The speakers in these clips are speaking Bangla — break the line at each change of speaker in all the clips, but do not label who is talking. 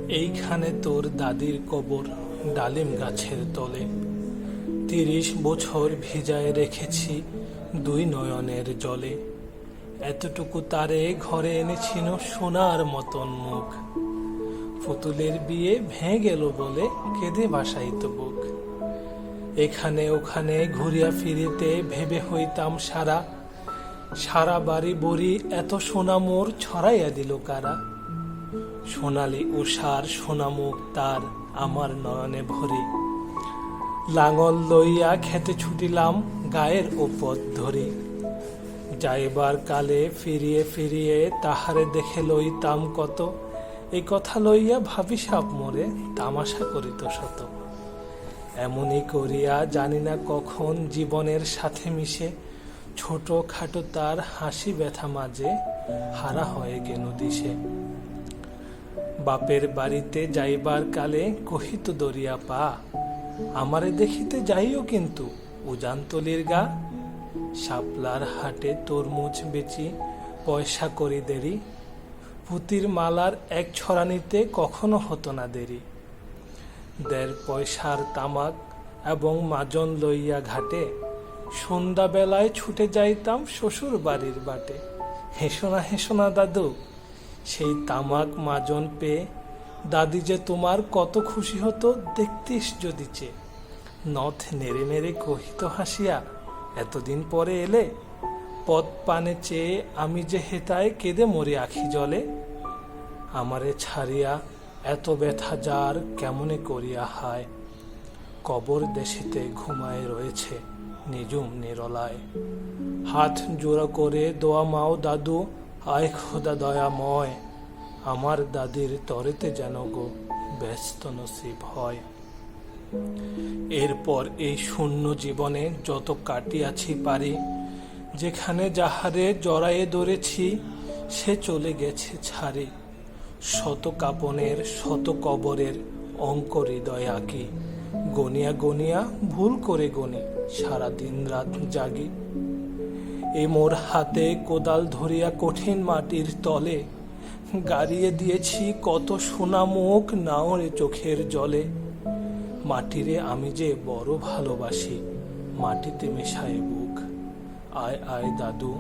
এইখানে তোর দাদির কবর ডালিম গাছের তলে। ৩০ বছর ভিজায় রেখেছি দুই নয়নের জলে। এতটুকু তারে ঘরে এনেছিল সোনার মতন মুখ। পুতুলের বিয়ে ভেঙে গেল বলে কেঁদে ভাসাইত বুক। এখানে ওখানে ঘুরিয়া ফিরিতে ভেবে হইতাম সারা। সারা বাড়ি বড়ি এত সোনা মোর ছড়াইয়া দিল কারা। সোনালি উষার সোনামুখ তার আমার নয়নে ভরি। লাঙল লইয়া খেতে ছুটিলাম গায়ের ওপর ধরি। যাইবার কালে ফিরিয়ে ফিরিয়ে তাহারে দেখে লইতাম কত। এই কথা লইয়া ভাবি সাপ মোরে তামাশা করিত শত। এমনই করিয়া জানি না কখন জীবনের সাথে মিশে ছোট খাটো তার হাসি ব্যথা মাঝে হারা হয়ে গেল দিশে। বাপের বাড়িতে যাইবার কালে কহিত দরিয়া পা, আমারে দেখিতে যাইও কিন্তু উজানতলির গা। শাপলার হাটে তরমুজ বেচি পয়সা করি দেরি। পুতির মালার এক ছড়ানিতে কখনো হতো না দেরি। ১.৫ পয়সার তামাক এবং মাজন লইয়া ঘাটে সন্ধ্যাবেলায় ছুটে যাইতাম শ্বশুর বাড়ির বাটে। হেসো না দাদু, সেই তামাক মাজন পেয়ে দাদি যে তোমার কত খুশি হতো দেখতিস যদি চেয়ে। নথ নেড়ে নেড়ে কহিত হাসিয়া, এতদিন পরে এলে। পদ পানে চেয়ে আমি যে হেতায় কেঁদে মরি আখি জলে। আমারে ছাড়িয়া এত ব্যথা যার কেমনে করিয়া হায়। কবর দেশেতে ঘুমায় রয়েছে নিজুম নিরলায়। হাত জোড়া করে দোয়া মাও দাদু, আয় খোদা দয়াময়। আমার দাদির তরেতে যেন গো ব্যস্ত নসিব হয়। এরপর এই শূন্য জীবনে যত কাটিয়াছি পারি, যেখানে যাহারে জড়ায়ে ধরেছি সে চলে গেছে ছাড়ি। শত কাপনের শত কবরের অঙ্ক হৃদয় আঁকি। গনিয়া গনিয়া ভুল করে গনি সারা দিন রাত জাগি। এ মোর হাতে কোদাল ধরিয়া কঠিন মাটির তলে গাড়িয়ে দিয়েছি কত সোনা মুখ নাওরে চোখের জলে। মাটিরে আমি যে বড় ভালোবাসি, মাটিতে মেশায় বুক। আয় আয় দাদু,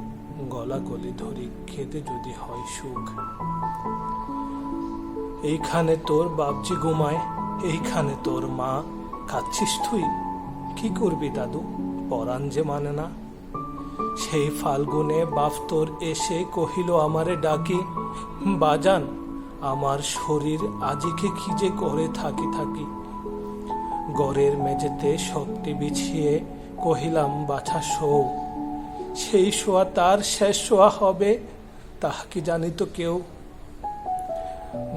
গলা গলি ধরি খেতে যদি হয় সুখ। এইখানে তোর বাপজি ঘুমায়, এইখানে তোর মা। কাঁদছিস তুই, কি করবি দাদু, পরাণ যে মানে না। সেই ফাল্গুনে বাপ তোর এসে কহিল আমারে ডাকি, বাজান আমার শরীর আজিকে কি যে করে থাকি থাকি। গড়ের মেঝেতে শক্তি বিছিয়ে কহিলাম বাছা শো। সেই শোয়া তার শেষ শোয়া হবে তাহা কি জানিত কেউ।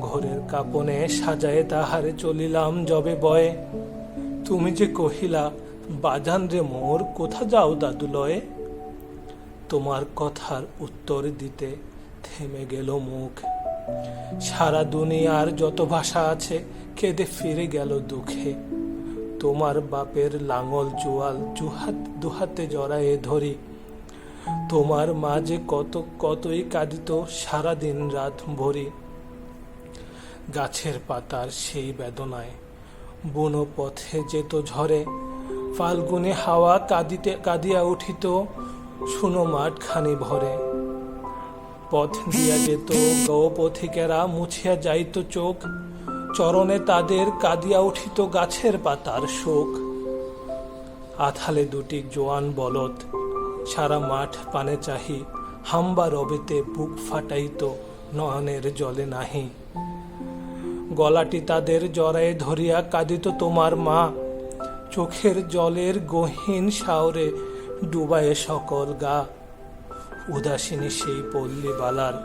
ঘরের কাপনে সাজায়ে তাহারে চলিলাম যবে বয়ে। তুমি যে কহিলা বাজান রে মোর, কোথা যাও দাদু লয়ে। তোমার কথার উত্তর দিতে থেমে গেল মুখ। সারা দুনিয়ার যত ভাষা আছে কেঁদে ফিরে গেল দুঃখে। তোমার বাপের লাঙল জোয়াল দুহাতে জড়ায়ে ধরি। তোমার মা যে কতই কাঁদিত সারা দিন রাত ভরি। গাছের পাতার সেই বেদনায় বুনো পথে যেত ঝরে। ফাল্গুনে হাওয়া কাঁদিয়া উঠিত শুনো মাঠখানি ভরে। পথ দিয়া যেত গৌপথিকেরা মুছিয়া যাইত চোখ। চরণে তাদের কাঁদিয়া উঠিত গাছের পাতার শোক। আথালে দুটি জোয়ান বলদ সারা মাঠ পানে চাহি। হাম্বা রবেতে বুক ফাটাইত নয়নের জলে নাহি। গলাটি তাদের জড়ায়ে ধরিয়া কাঁদিত তোমার মা। চোখের জলের গহীন শাওরে ডুবায়ে সকল গা। উদাসিনী সেই পল্লী বালার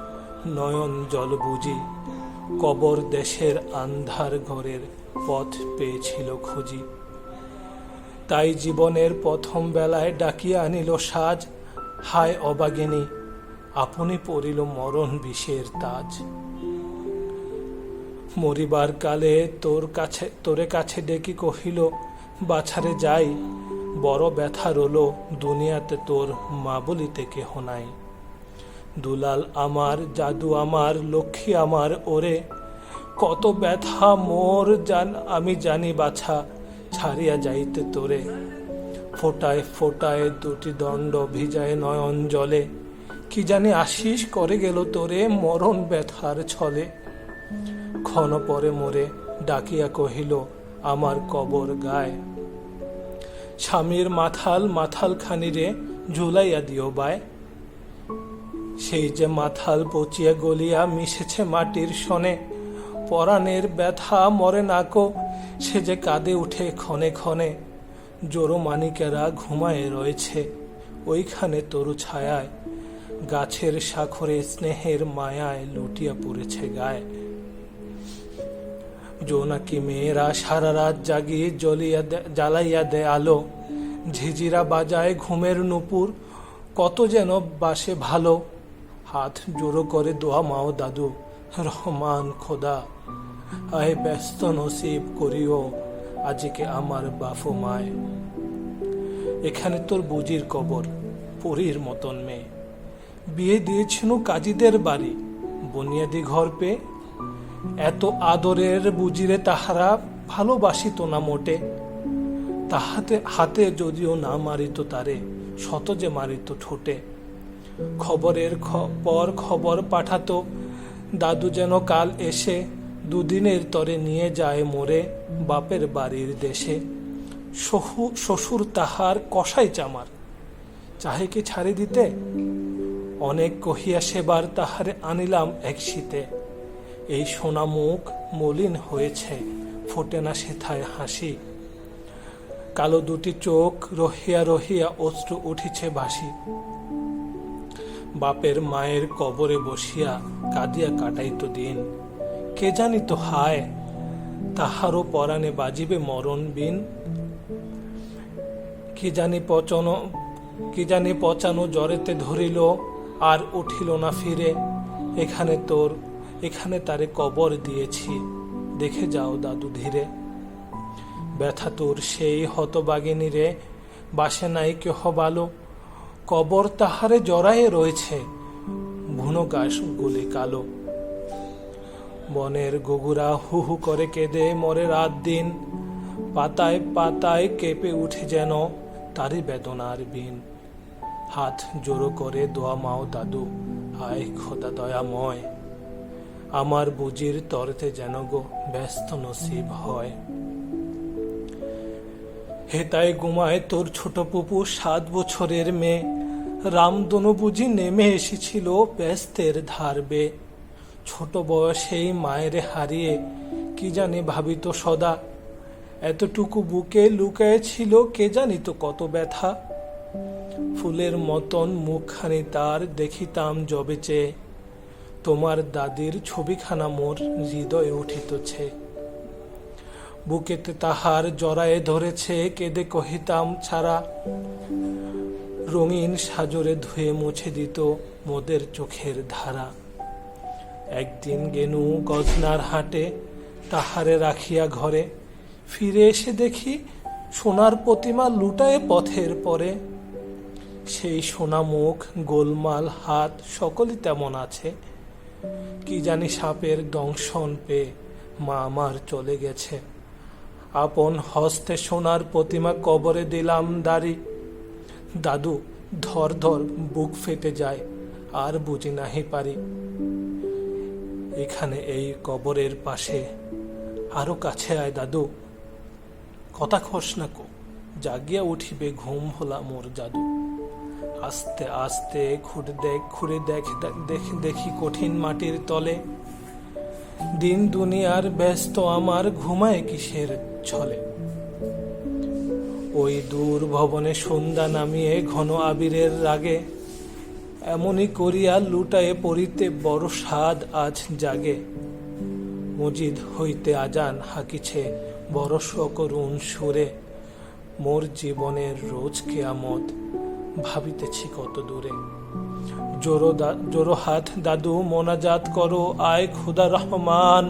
নয়ন জল বুঝি। কবর দেশের আন্ধার ঘরের পথ পেয়েছিল খুঁজি। তাই জীবনের প্রথম বেলায় ডাকিয়া আনিল সাজ। হায় অবাগিনী, আপনি পড়িল মরণ বিষের তাজ। মরিবার কালে তোরে কাছে ডেকে কহিল বাছারে যাই। বড় ব্যথা রলো দুনিয়াতে তোর মা বলিতে কেহ নাই। দুলাল আমার, জাদু আমার, লক্ষ্মী আমার ওরে। কত ব্যথা মোর আমি জানি বাছা, ছাড়িয়া যাইতে তোরে। ফোটায় ফোটায় দুটি দণ্ড ভিজায় নয়ন জলে, কি জানি আশিস করে গেল তোরে মরণ ব্যথার ছলে। ক্ষণ পরে মোরে ডাকিয়া কহিল আমার কবর গায়, স্বামীর মাথাল খানিরে ঝুলাইয়া দিও বায়। সেই যে মাথাল পচিয়া গলিয়া মিশেছে মাটির সনে, পরাণের ব্যথা মরে নাকো, সে যে কাঁদে উঠে ক্ষণে ক্ষণে। জোড়ো মানিকেরা ঘুমায়ে রয়েছে ওইখানে তরু ছায়ায়, গাছের শাখরে স্নেহের মায়ায় লুটিয়া পড়েছে গায়ে। জোনাকি মেয়েরা সারা রাত জাগিয়ে জ্বালাইয়া দেয় আলো, ঝিঝিরা বাজায় ঘুমের নুপুর, কত যেন বাসে ভালো। হাত জোড়ো করে দোয়া মাও দাদু, রহমান খোদা, আয় ব্যস্ত নসিব করিও আজকে আমার বাফু মায়। এখানে তোর বুজির কবর, পরীর মতন মেয়ে, বিয়ে দিয়েছিল কাজীদের বাড়ি, বুনিয়াদি ঘর পেয়ে। এত আদরের বুজিরে তাহারা ভালোবাসিত না মোটে, তাহাতে হাতে যদিও না মারিত তারে, শত যে মারিত ঠোঁটে। খবরের পর খবর পাঠাতো দাদু যেন কাল এসে, দুদিনের তরে নিয়ে যায় মোরে বাপের বাড়ির দেশে। শ্বশুর তাহার কষাই চামার, চাহে কি ছাড়ি দিতে? অনেক কহিয়া সেবার তাহারে আনিলাম এক শীতে। এই সোনা মুখ মলিন হয়েছে, ফোটে না সেথায় হাসি। কালো দুটি চোখ রহিয়া রহিয়া অশ্রু উঠিছে ভাসি। বাপের মায়ের কবরে বসিয়া কাঁদিয়া কাটাইত দিন, কে জানিত হায় তাহারও পরাণে বাজিবে মরণ বিন। কি জানি পচানো জ্বরেতে ধরিল, আর উঠিল না ফিরে। এখানে তারে কবর দিয়েছি, দেখে যাও দাদু ধীরে। ব্যথা তোর সেই হতবাগিনী রে, বাসে নাই কেহ ভালো, কবর তাহারে জড়ায়ে রয়েছে বুনো ঘাস গুলি কালো। বনের গুগুরা হু হু করে কেঁদে মরে রাত দিন, পাতায় পাতায় কেঁপে উঠে যেন তারই বেদনার বিন। হাত জোড়ো করে দোয়া মাও দাদু, আয় খোদা দয়াময়, আমার বুজির তরতে যেন গো ব্যস্ত নসিব হয়। হেতায় ঘুমায় তোর ছোট পুপু 7 বছরের মেয়ে, রামদনু বুঝি নেমে এসেছিল ব্যস্তের ধারবে। ছোট বয়সেই মায়েরে হারিয়ে কি জানি ভাবিত সদা, এতটুকু বুকে লুকায়েছিল কে জানিত কত ব্যথা। ফুলের মতন মুখখানি তার দেখিতাম যবে চেয়ে, তোমার দাদির ছবিখানা মোর হৃদয়ে উঠিতছে। বুকেতে তাহার জড়ায়ে ধরেছে কেঁদে কহিতাম ছাড়া, রঙিন সাজরে ধুয়ে মুছে দিত মোদের চোখের ধারা। একদিন গেনু গজনার হাটে তাহারে রাখিয়া ঘরে, ফিরে এসে দেখি সোনার প্রতিমা লুটায়ে পথের পরে। সেই সোনা মুখ গোলমাল হাত সকলই তেমন আছে, কি জানি সাপের দংশন পেয়ে মা আমার চলে গেছে। আপন হস্তে সোনার প্রতিমা কবরে দিলাম দাড়ি, দাদু ধর ধর বুক ফেটে যায় আর বুঝি নাহি পারি। এখানে এই কবরের পাশে আরো কাছে আয় দাদু, কথা খস না কো, জাগিয়া উঠিবে ঘুম ভোলা মোর জাদু। আস্তে আস্তে খুঁড়ে দেখি কঠিন মাটির তলে, দিন দুনিয়ার ব্যস্ত আমার ঘুমায় কিসের ছলে। ওই দূর ভবনে সন্ধ্যা নামিয়ে ঘন আবিরের রাগে, এমনই করিয়া লুটায়ে পড়িতে বড় স্বাদ আজ জাগে। মজিদ হইতে আজান হাকিছে বড় সকরুণ সুরে, মোর জীবনের রোজ কেয়ামত ভাবিতেছি কত দূরে। জোড়ো হাত দাদু মোনাজাত করো আয় খোদা রহমান,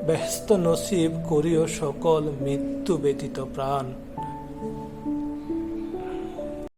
ব্যস্ত নসিব করিও সকল মৃত্যু ব্যতীত প্রাণ।